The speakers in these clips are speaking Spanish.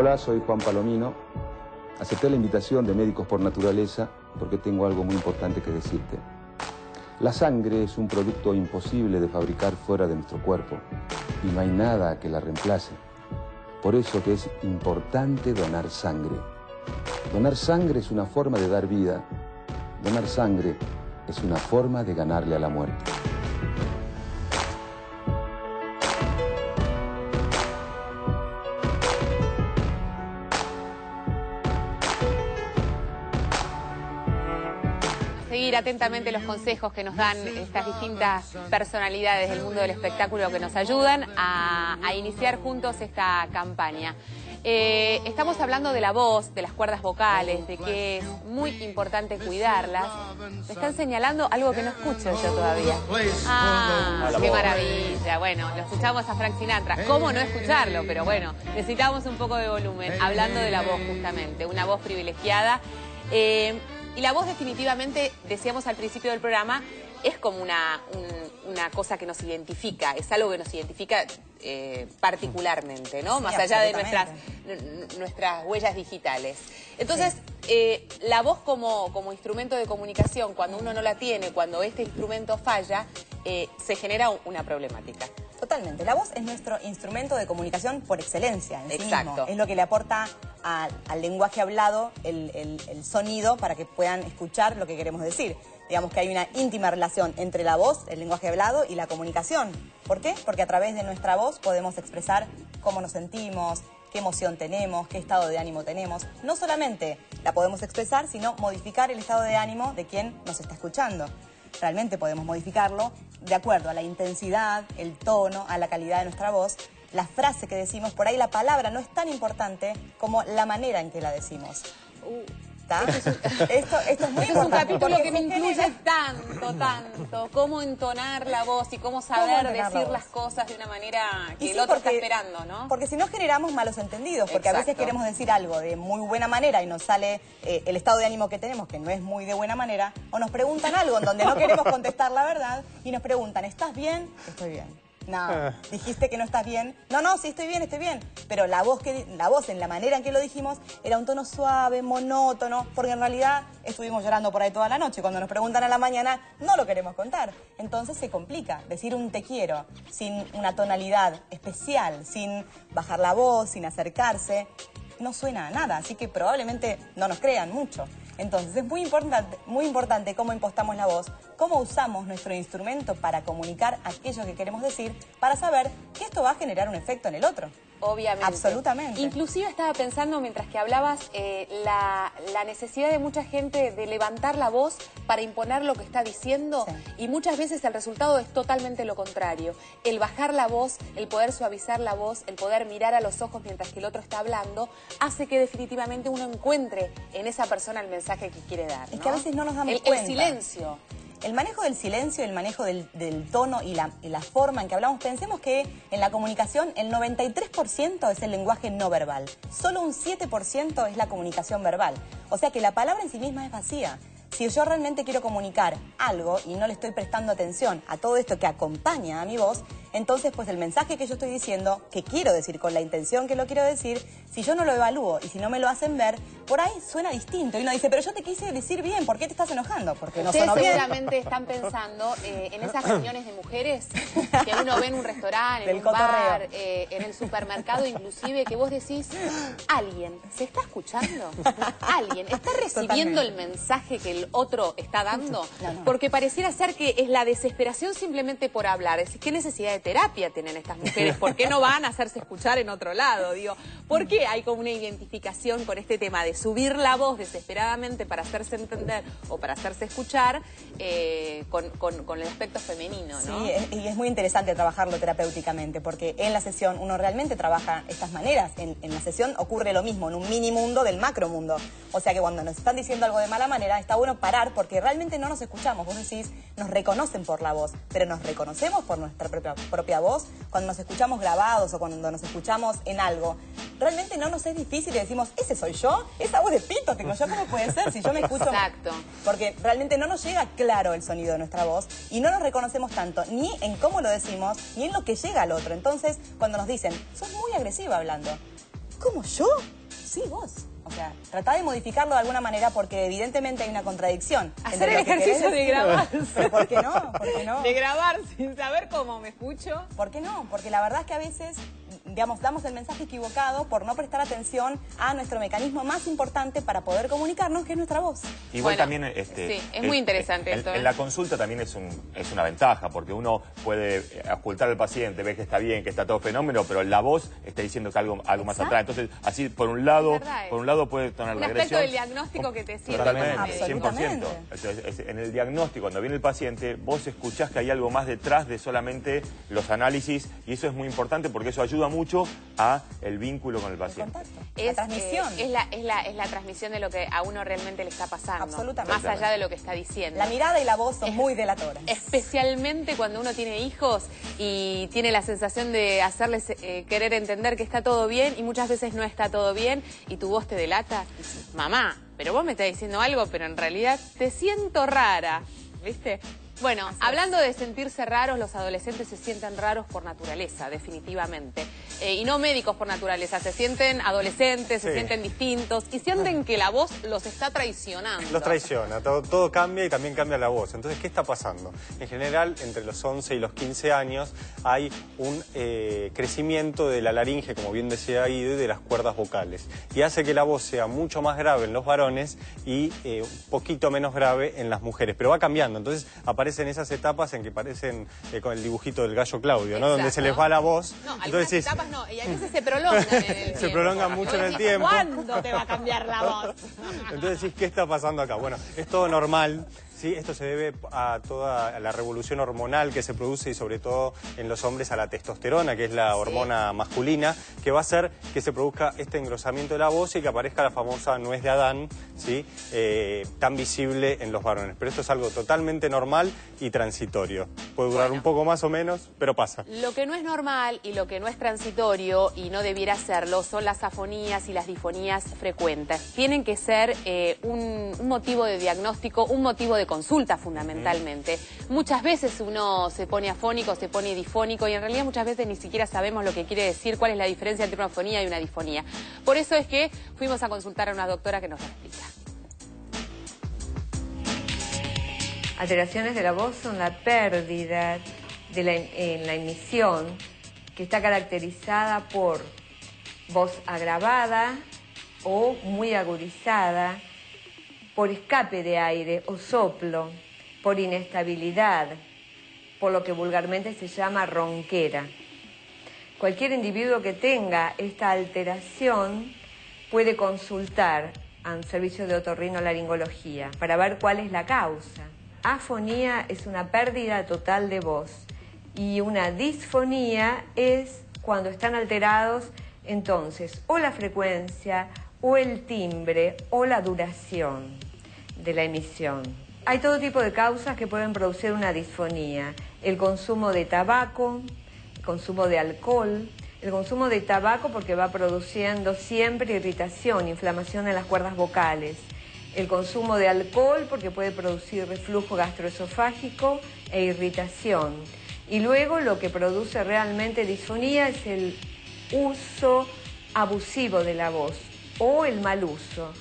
Hola, soy Juan Palomino. Acepté la invitación de Médicos por Naturaleza porque tengo algo muy importante que decirte. La sangre es un producto imposible de fabricar fuera de nuestro cuerpo y no hay nada que la reemplace. Por eso que es importante donar sangre. Donar sangre es una forma de dar vida. Donar sangre es una forma de ganarle a la muerte. Seguir atentamente los consejos que nos dan estas distintas personalidades del mundo del espectáculo que nos ayudan a iniciar juntos esta campaña. Estamos hablando de la voz, de las cuerdas vocales, de que es muy importante cuidarlas. Me están señalando algo que no escucho yo todavía. ¡Ah, qué maravilla! Bueno, lo escuchamos a Frank Sinatra. ¿Cómo no escucharlo? Pero bueno, necesitamos un poco de volumen. Hablando de la voz justamente, una voz privilegiada. Y la voz definitivamente, decíamos al principio del programa, es como una cosa que nos identifica, es algo que nos identifica particularmente, ¿no? Más allá de nuestras huellas digitales. Entonces, la voz como instrumento de comunicación, cuando uno no la tiene, cuando este instrumento falla, se genera una problemática. Totalmente. La voz es nuestro instrumento de comunicación por excelencia en sí Exacto. mismo. Es lo que le aporta al lenguaje hablado el sonido para que puedan escuchar lo que queremos decir. Digamos que hay una íntima relación entre la voz, el lenguaje hablado y la comunicación. ¿Por qué? Porque a través de nuestra voz podemos expresar cómo nos sentimos, qué emoción tenemos, qué estado de ánimo tenemos. No solamente la podemos expresar, sino modificar el estado de ánimo de quien nos está escuchando. Realmente podemos modificarlo de acuerdo a la intensidad, el tono, a la calidad de nuestra voz, la frase que decimos. Por ahí la palabra no es tan importante como la manera en que la decimos. Esto es muy importante. Es un capítulo que me incluye tanto, cómo entonar la voz y cómo saber decir las cosas de una manera que el otro está esperando, ¿no? Porque si no generamos malos entendidos, porque a veces queremos decir algo de muy buena manera y nos sale el estado de ánimo que tenemos, que no es muy de buena manera, o nos preguntan algo en donde no queremos contestar la verdad y nos preguntan, ¿estás bien? Estoy bien. No, dijiste que no estás bien. No, sí, estoy bien. Pero la voz en la manera en que lo dijimos era un tono suave, monótono, porque en realidad estuvimos llorando por ahí toda la noche. Cuando nos preguntan a la mañana, no lo queremos contar. Entonces se complica. Decir un te quiero sin una tonalidad especial, sin bajar la voz, sin acercarse, no suena a nada. Así que probablemente no nos crean mucho. Entonces es muy importante cómo impostamos la voz, cómo usamos nuestro instrumento para comunicar aquello que queremos decir, para saber que esto va a generar un efecto en el otro. Obviamente. Absolutamente. Inclusive estaba pensando, mientras que hablabas, la necesidad de mucha gente de levantar la voz para imponer lo que está diciendo, y muchas veces el resultado es totalmente lo contrario. El bajar la voz, el poder suavizar la voz, el poder mirar a los ojos mientras que el otro está hablando, hace que definitivamente uno encuentre en esa persona el mensaje que quiere dar, ¿no? Es que a veces no nos damos cuenta. El silencio. El manejo del silencio, el manejo del tono y la forma en que hablamos. Pensemos que en la comunicación el 93% es el lenguaje no verbal. Solo un 7% es la comunicación verbal. O sea que la palabra en sí misma es vacía. Si yo realmente quiero comunicar algo y no le estoy prestando atención a todo esto que acompaña a mi voz, entonces pues el mensaje que yo estoy diciendo, que quiero decir con la intención que lo quiero decir, si yo no lo evalúo y si no me lo hacen ver, por ahí suena distinto. Y uno dice, pero yo te quise decir bien, ¿por qué te estás enojando? Porque no sonó bien. Seguramente están pensando en esas reuniones de mujeres que uno ve en un restaurante, en un bar, en el supermercado inclusive, que vos decís, ¿alguien se está escuchando? ¿Alguien está recibiendo el mensaje que el otro está dando? No. Porque pareciera ser que es la desesperación simplemente por hablar. Es ¿qué necesidad de terapia tienen estas mujeres? ¿Por qué no van a hacerse escuchar en otro lado? Digo, ¿por qué hay como una identificación con este tema de subir la voz desesperadamente para hacerse entender o para hacerse escuchar con el aspecto femenino, ¿no? Sí, y es muy interesante trabajarlo terapéuticamente, porque en la sesión uno realmente trabaja estas maneras. En la sesión ocurre lo mismo, en un mini mundo del macro mundo. O sea que cuando nos están diciendo algo de mala manera, está bueno parar, porque realmente no nos escuchamos. Vos decís, nos reconocen por la voz, pero nos reconocemos por nuestra propia voz. Cuando nos escuchamos grabados o cuando nos escuchamos en algo, realmente no nos es difícil y decimos, ¿ese soy yo? Esa voz de pito tengo yo, ¿cómo puede ser si yo me escucho? Exacto. Porque realmente no nos llega claro el sonido de nuestra voz y no nos reconocemos tanto ni en cómo lo decimos ni en lo que llega al otro. Entonces, cuando nos dicen, sos muy agresiva hablando, ¿Cómo, yo? Sí, vos. O sea, tratá de modificarlo de alguna manera porque evidentemente hay una contradicción. Hacer el ejercicio de grabar. ¿Pero por qué no? ¿Por qué no? De grabar sin saber cómo me escucho. ¿Por qué no? Porque la verdad es que a veces, digamos, damos el mensaje equivocado por no prestar atención a nuestro mecanismo más importante para poder comunicarnos, que es nuestra voz. Igual Bueno, también... sí, es muy interesante esto. En la consulta también es una ventaja, porque uno puede ocultar al paciente, ve que está bien, que está todo fenómeno, pero la voz está diciendo que algo más atrás. Entonces, así, por un lado puede tener un la aspecto agresión. del diagnóstico que te sirve. Totalmente, 100%. Absolutamente. Entonces, en el diagnóstico, cuando viene el paciente, vos escuchás que hay algo más detrás de solamente los análisis, y eso es muy importante porque eso ayuda mucho a el vínculo con el paciente. La transmisión. Es la transmisión de lo que a uno realmente le está pasando. Absolutamente. Más allá de lo que está diciendo. La mirada y la voz son muy delatoras. Especialmente cuando uno tiene hijos y tiene la sensación de hacerles querer entender que está todo bien y muchas veces no está todo bien y tu voz te delata. Mamá, pero vos me estás diciendo algo, pero en realidad te siento rara, ¿viste? Bueno, hablando de sentirse raros, los adolescentes se sienten raros por naturaleza, definitivamente. Y no médicos por naturaleza, se sienten adolescentes, se sienten distintos y sienten que la voz los está traicionando. Los traiciona, todo cambia y también cambia la voz. Entonces, ¿qué está pasando? En general, entre los 11 y los 15 años hay un crecimiento de la laringe, como bien decía Ido, y de las cuerdas vocales. Y hace que la voz sea mucho más grave en los varones y un poquito menos grave en las mujeres. Pero va cambiando, entonces aparecen esas etapas en que parecen con el dibujito del gallo Claudio, ¿no? Donde se les va la voz. No, entonces, algunas etapas no, y a veces se prolongan en el tiempo. Se prolongan mucho en el tiempo. ¿Cuándo te va a cambiar la voz? Entonces decís, ¿qué está pasando acá? Bueno, es todo normal. Sí, esto se debe a toda la revolución hormonal que se produce y sobre todo en los hombres a la testosterona, que es la hormona masculina, que va a hacer que se produzca este engrosamiento de la voz y que aparezca la famosa nuez de Adán, ¿sí? Tan visible en los varones. Pero esto es algo totalmente normal y transitorio. Puede durar un poco más o menos, pero pasa. Lo que no es normal y lo que no es transitorio y no debiera serlo son las afonías y las difonías frecuentes. Tienen que ser un motivo de diagnóstico, un motivo de consulta fundamentalmente. Muchas veces uno se pone afónico, se pone difónico y en realidad muchas veces ni siquiera sabemos lo que quiere decir, cuál es la diferencia entre una afonía y una difonía. Por eso es que fuimos a consultar a una doctora que nos lo explica. Alteraciones de la voz son la pérdida en la emisión, que está caracterizada por voz agravada o muy agudizada, por escape de aire o soplo, por inestabilidad, por lo que vulgarmente se llama ronquera. Cualquier individuo que tenga esta alteración puede consultar a un servicio de otorrinolaringología para ver cuál es la causa. Afonía es una pérdida total de voz y una disfonía es cuando están alterados entonces o la frecuencia o el timbre o la duración de la emisión. Hay todo tipo de causas que pueden producir una disfonía. El consumo de tabaco, el consumo de alcohol, el consumo de tabaco porque va produciendo siempre irritación, inflamación en las cuerdas vocales. El consumo de alcohol porque puede producir reflujo gastroesofágico e irritación. Y luego lo que produce realmente disfonía es el uso abusivo de la voz o el mal uso.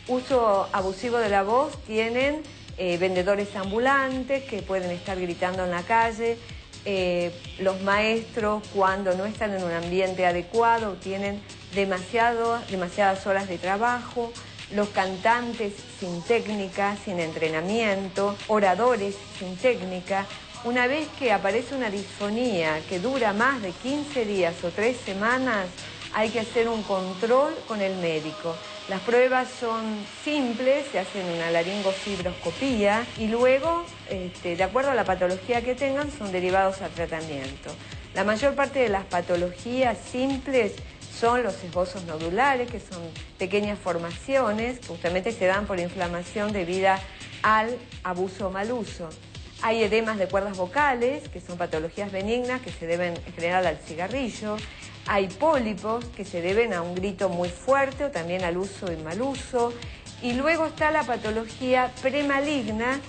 Uso abusivo de la voz tienen vendedores ambulantes que pueden estar gritando en la calle, los maestros cuando no están en un ambiente adecuado tienen demasiadas horas de trabajo, los cantantes sin técnica, sin entrenamiento, oradores sin técnica. Una vez que aparece una disfonía que dura más de 15 días o 3 semanas, hay que hacer un control con el médico. Las pruebas son simples, se hacen una laringofibroscopía y luego, de acuerdo a la patología que tengan, son derivados a tratamiento. La mayor parte de las patologías simples son los esbozos nodulares, que son pequeñas formaciones que justamente se dan por inflamación debida al abuso o mal uso. Hay edemas de cuerdas vocales, que son patologías benignas que se deben en general al cigarrillo. Hay pólipos que se deben a un grito muy fuerte o también al uso y mal uso. Y luego está la patología premaligna,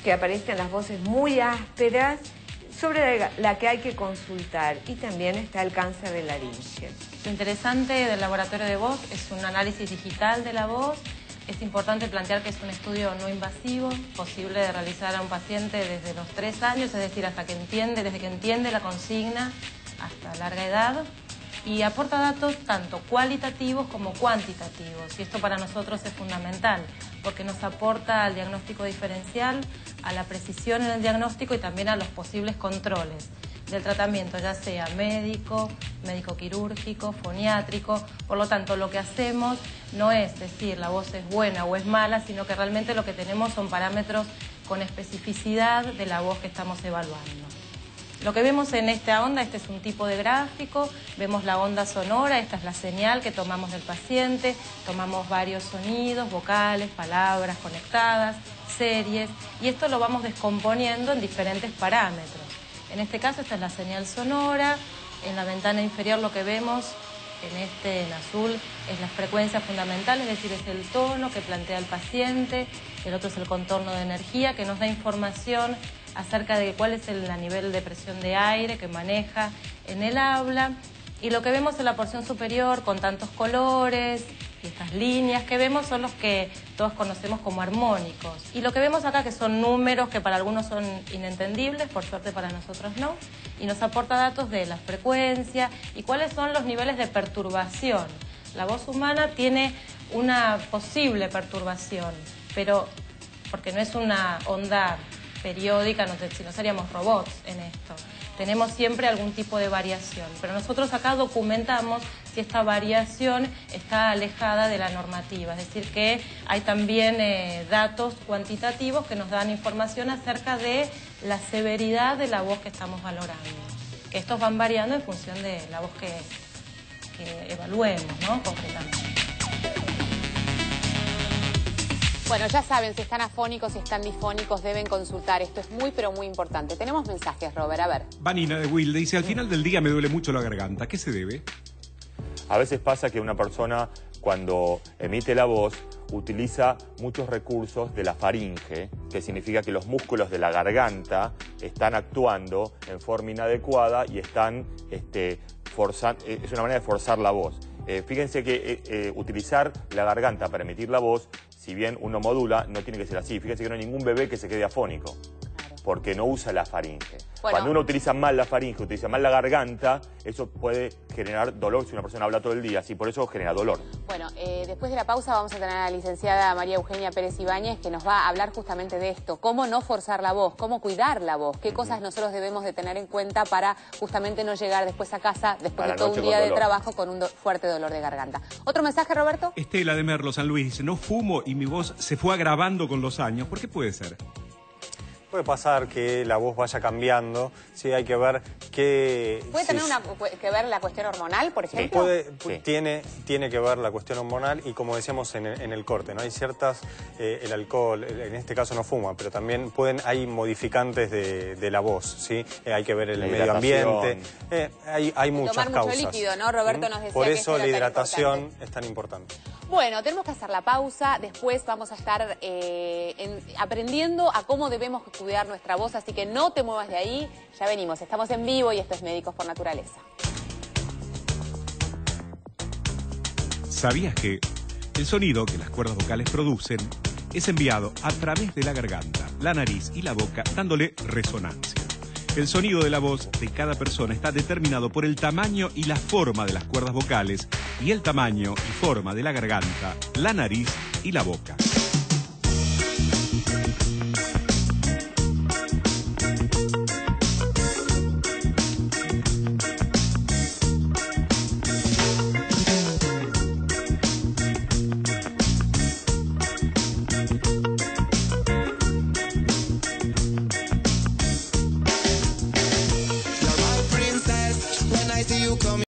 que aparecen las voces muy ásperas, sobre la que hay que consultar. Y también está el cáncer de laringe. Lo interesante del laboratorio de voz es un análisis digital de la voz. Es importante plantear que es un estudio no invasivo, posible de realizar a un paciente desde los 3 años, es decir, hasta que entiende, desde que entiende la consigna hasta larga edad, y aporta datos tanto cualitativos como cuantitativos. Y esto para nosotros es fundamental, porque nos aporta al diagnóstico diferencial, a la precisión en el diagnóstico y también a los posibles controles del tratamiento, ya sea médico, médico quirúrgico, foniátrico. Por lo tanto, lo que hacemos no es decir la voz es buena o es mala, sino que realmente lo que tenemos son parámetros con especificidad de la voz que estamos evaluando. Lo que vemos en esta onda, este es un tipo de gráfico, vemos la onda sonora, esta es la señal que tomamos del paciente, tomamos varios sonidos, vocales, palabras conectadas, series, y esto lo vamos descomponiendo en diferentes parámetros. En este caso esta es la señal sonora, en la ventana inferior lo que vemos en azul es la frecuencia fundamental, es decir, es el tono que plantea el paciente, el otro es el contorno de energía que nos da información acerca de cuál es el nivel de presión de aire que maneja en el habla, y lo que vemos en la porción superior con tantos colores y estas líneas que vemos son los que todos conocemos como armónicos. Y lo que vemos acá que son números que para algunos son inentendibles, por suerte para nosotros no, y nos aporta datos de la frecuencia y cuáles son los niveles de perturbación. La voz humana tiene una posible perturbación, pero porque no es una onda periódica, si no seríamos robots en esto. Tenemos siempre algún tipo de variación, pero nosotros acá documentamos si esta variación está alejada de la normativa, es decir, que hay también datos cuantitativos que nos dan información acerca de la severidad de la voz que estamos valorando, que estos van variando en función de la voz que evaluemos, ¿no? Concretamente. Bueno, ya saben, si están afónicos, si están difónicos, deben consultar. Esto es muy, pero muy importante. Tenemos mensajes, Robert, a ver. Vanina de Wilde dice, al final del día me duele mucho la garganta. ¿Qué se debe? A veces pasa que una persona, cuando emite la voz, utiliza muchos recursos de la faringe, que significa que los músculos de la garganta están actuando en forma inadecuada y están forzando, es una manera de forzar la voz. Fíjense que utilizar la garganta para emitir la voz, si bien uno modula, no tiene que ser así. Fíjense que no hay ningún bebé que se quede afónico, porque no usa la faringe. Bueno, cuando uno utiliza mal la faringe, utiliza mal la garganta, eso puede generar dolor si una persona habla todo el día, así por eso genera dolor. Bueno, después de la pausa vamos a tener a la licenciada María Eugenia Pérez Ibáñez, que nos va a hablar justamente de esto, cómo no forzar la voz, cómo cuidar la voz, qué cosas nosotros debemos de tener en cuenta para justamente no llegar después a casa, después de todo un día de trabajo, con un fuerte dolor de garganta. ¿Otro mensaje, Roberto? Estela de Merlo, San Luis, dice, no fumo y mi voz se fue agravando con los años. ¿Por qué puede ser? Puede pasar que la voz vaya cambiando, sí, hay que ver qué... ¿Puede tener que ver la cuestión hormonal, por ejemplo? Sí. Tiene que ver la cuestión hormonal y como decíamos en el corte, ¿no? Hay ciertas, el alcohol, en este caso no fuma, pero también hay modificantes de la voz, ¿sí? Hay que ver el medio ambiente, hay muchas causas. Tomar mucho líquido, ¿no? Roberto nos decía por eso que la hidratación es tan importante. Bueno, tenemos que hacer la pausa, después vamos a estar aprendiendo a cómo debemos cuidar nuestra voz, así que no te muevas de ahí, ya venimos, estamos en vivo y esto es Médicos por Naturaleza. ¿Sabías que el sonido que las cuerdas vocales producen es enviado a través de la garganta, la nariz y la boca, dándole resonancia? El sonido de la voz de cada persona está determinado por el tamaño y la forma de las cuerdas vocales y el tamaño y forma de la garganta, la nariz y la boca.